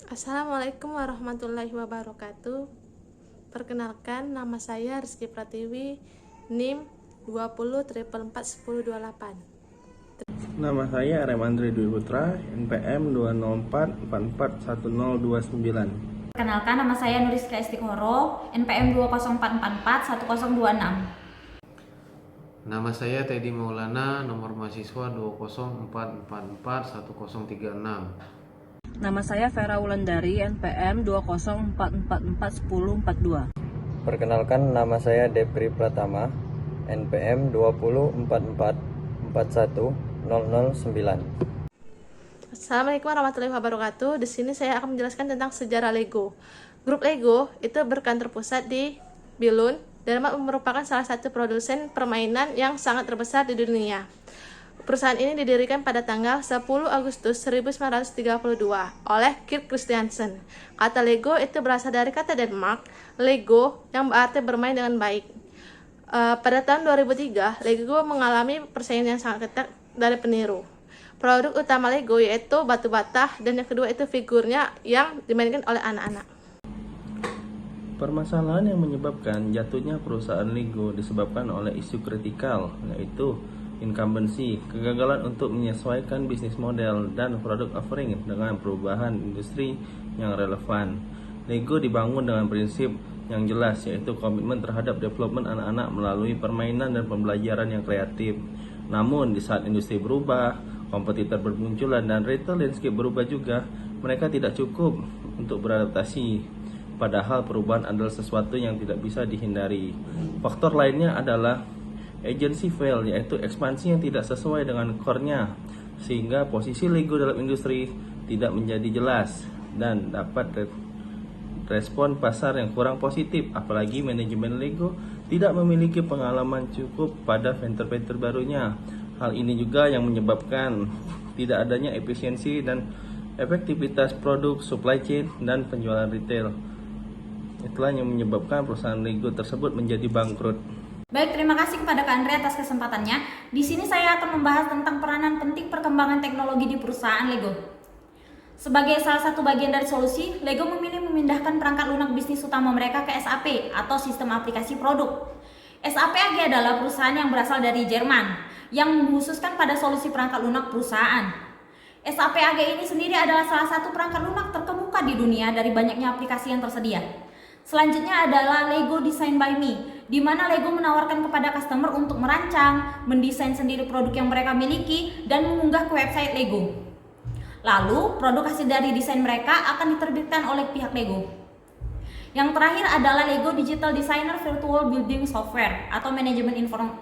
Assalamualaikum warahmatullahi wabarakatuh. Perkenalkan, nama saya Rizky Pratiwi, NIM 20 444 1028. Nama saya Remandri Dwi Putra, NPM 204441029. Perkenalkan, nama saya Nuriska Istiqoro, NPM 204441026. Nama saya Teddy Maulana, nomor mahasiswa 204441036. Nama saya Vera Wulandari, NPM 204441042. Perkenalkan, nama saya Depri Pratama, NPM 204441009. Assalamualaikum warahmatullahi wabarakatuh. Di sini saya akan menjelaskan tentang sejarah Lego. Grup Lego itu berkantor pusat di Billund dan merupakan salah satu produsen permainan yang sangat terbesar di dunia. Perusahaan ini didirikan pada tanggal 10 Agustus 1932 oleh Kirk Christiansen. Kata Lego itu berasal dari kata Denmark, Lego, yang berarti bermain dengan baik. Pada tahun 2003, Lego mengalami persaingan yang sangat ketat dari peniru. Produk utama Lego yaitu batu bata, dan yang kedua itu figurnya yang dimainkan oleh anak-anak. Permasalahan yang menyebabkan jatuhnya perusahaan Lego disebabkan oleh isu kritikal, yaitu incumbency, kegagalan untuk menyesuaikan bisnis model dan produk offering dengan perubahan industri yang relevan. Lego dibangun dengan prinsip yang jelas, yaitu komitmen terhadap development anak-anak melalui permainan dan pembelajaran yang kreatif. Namun di saat industri berubah, kompetitor bermunculan, dan retail landscape berubah juga, mereka tidak cukup untuk beradaptasi. Padahal perubahan adalah sesuatu yang tidak bisa dihindari. Faktor lainnya adalah agency fail, yaitu ekspansi yang tidak sesuai dengan core-nya, sehingga posisi Lego dalam industri tidak menjadi jelas dan dapat respon pasar yang kurang positif. Apalagi manajemen Lego tidak memiliki pengalaman cukup pada venture-venture barunya. Hal ini juga yang menyebabkan tidak adanya efisiensi dan efektivitas produk, supply chain, dan penjualan retail. Itulah yang menyebabkan perusahaan Lego tersebut menjadi bangkrut. Baik, terima kasih kepada Kak Andre atas kesempatannya. Di sini saya akan membahas tentang peranan penting perkembangan teknologi di perusahaan Lego. Sebagai salah satu bagian dari solusi, Lego memilih memindahkan perangkat lunak bisnis utama mereka ke SAP atau sistem aplikasi produk. SAP AG adalah perusahaan yang berasal dari Jerman yang mengkhususkan pada solusi perangkat lunak perusahaan. SAP AG ini sendiri adalah salah satu perangkat lunak terkemuka di dunia dari banyaknya aplikasi yang tersedia. Selanjutnya adalah Lego Design by Me, di mana Lego menawarkan kepada customer untuk merancang, mendesain sendiri produk yang mereka miliki, dan mengunggah ke website Lego. Lalu, produk hasil dari desain mereka akan diterbitkan oleh pihak Lego. Yang terakhir adalah Lego Digital Designer Virtual Building Software atau manajemen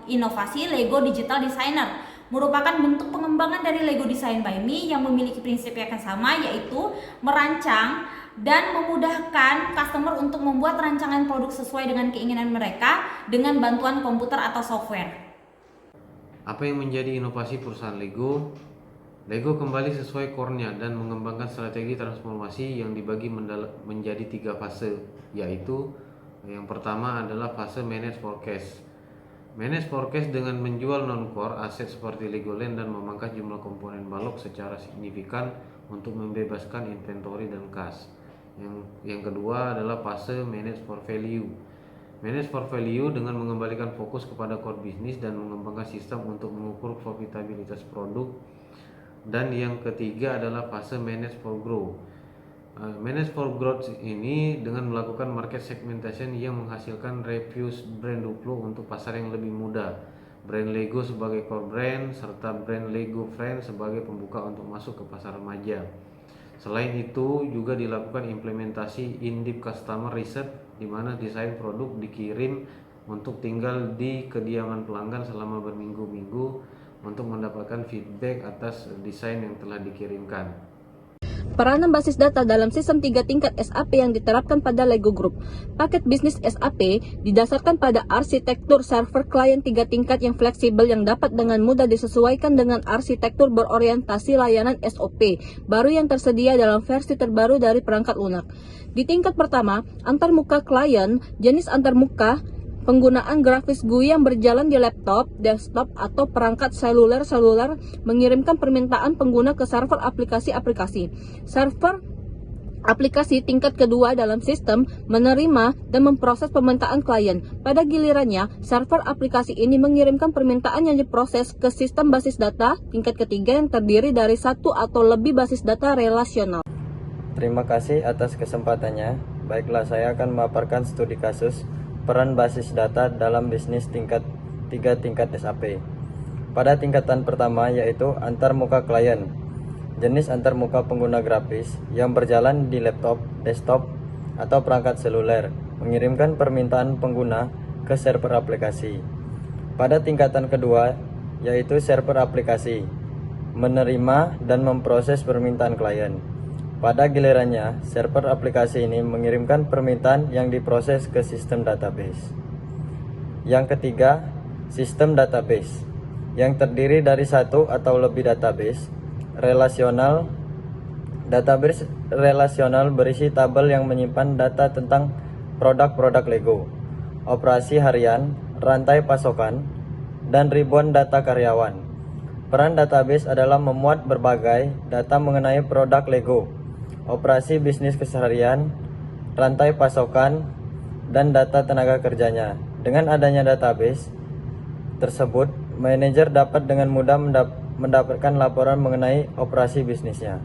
inovasi Lego Digital Designer, merupakan bentuk pengembangan dari Lego Design by Me yang memiliki prinsip yang sama, yaitu merancang dan memudahkan customer untuk membuat rancangan produk sesuai dengan keinginan mereka dengan bantuan komputer atau software. Apa yang menjadi inovasi perusahaan Lego? Lego kembali sesuai core-nya dan mengembangkan strategi transformasi yang dibagi menjadi 3 fase, yaitu yang pertama adalah fase manage forecast. Manage forecast dengan menjual non-core aset seperti Legoland dan memangkas jumlah komponen balok secara signifikan untuk membebaskan inventory dan kas. Yang kedua adalah fase manage for value. Manage for value dengan mengembalikan fokus kepada core bisnis dan mengembangkan sistem untuk mengukur profitabilitas produk. Dan yang ketiga adalah fase manage for growth. Manage for growth ini dengan melakukan market segmentation yang menghasilkan refuse brand duplo untuk pasar yang lebih mudah, brand Lego sebagai core brand, serta brand Lego Friends sebagai pembuka untuk masuk ke pasar remaja. Selain itu juga dilakukan implementasi in-depth customer research, di mana desain produk dikirim untuk tinggal di kediaman pelanggan selama berminggu-minggu untuk mendapatkan feedback atas desain yang telah dikirimkan. Peranan basis data dalam sistem 3 tingkat SAP yang diterapkan pada Lego Group. Paket bisnis SAP didasarkan pada arsitektur server klien 3 tingkat yang fleksibel yang dapat dengan mudah disesuaikan dengan arsitektur berorientasi layanan SOP baru yang tersedia dalam versi terbaru dari perangkat lunak. Di tingkat pertama, antarmuka klien, jenis antarmuka penggunaan grafis GUI yang berjalan di laptop, desktop, atau perangkat seluler mengirimkan permintaan pengguna ke server aplikasi-aplikasi. Server aplikasi tingkat kedua dalam sistem menerima dan memproses permintaan klien. Pada gilirannya, server aplikasi ini mengirimkan permintaan yang diproses ke sistem basis data tingkat ketiga yang terdiri dari satu atau lebih basis data relasional. Terima kasih atas kesempatannya. Baiklah, saya akan memaparkan studi kasus peran basis data dalam bisnis tingkat 3 tingkat SAP. Pada tingkatan pertama yaitu antarmuka klien. Jenis antarmuka pengguna grafis yang berjalan di laptop, desktop, atau perangkat seluler mengirimkan permintaan pengguna ke server aplikasi. Pada tingkatan kedua yaitu server aplikasi menerima dan memproses permintaan klien. Pada gilirannya, server aplikasi ini mengirimkan permintaan yang diproses ke sistem database. Yang ketiga, sistem database yang terdiri dari satu atau lebih database relasional. Database relasional berisi tabel yang menyimpan data tentang produk-produk Lego, operasi harian, rantai pasokan, dan ribuan data karyawan. Peran database adalah memuat berbagai data mengenai produk Lego, operasi bisnis keseharian, rantai pasokan, dan data tenaga kerjanya. Dengan adanya database tersebut, manajer dapat dengan mudah mendapatkan laporan mengenai operasi bisnisnya.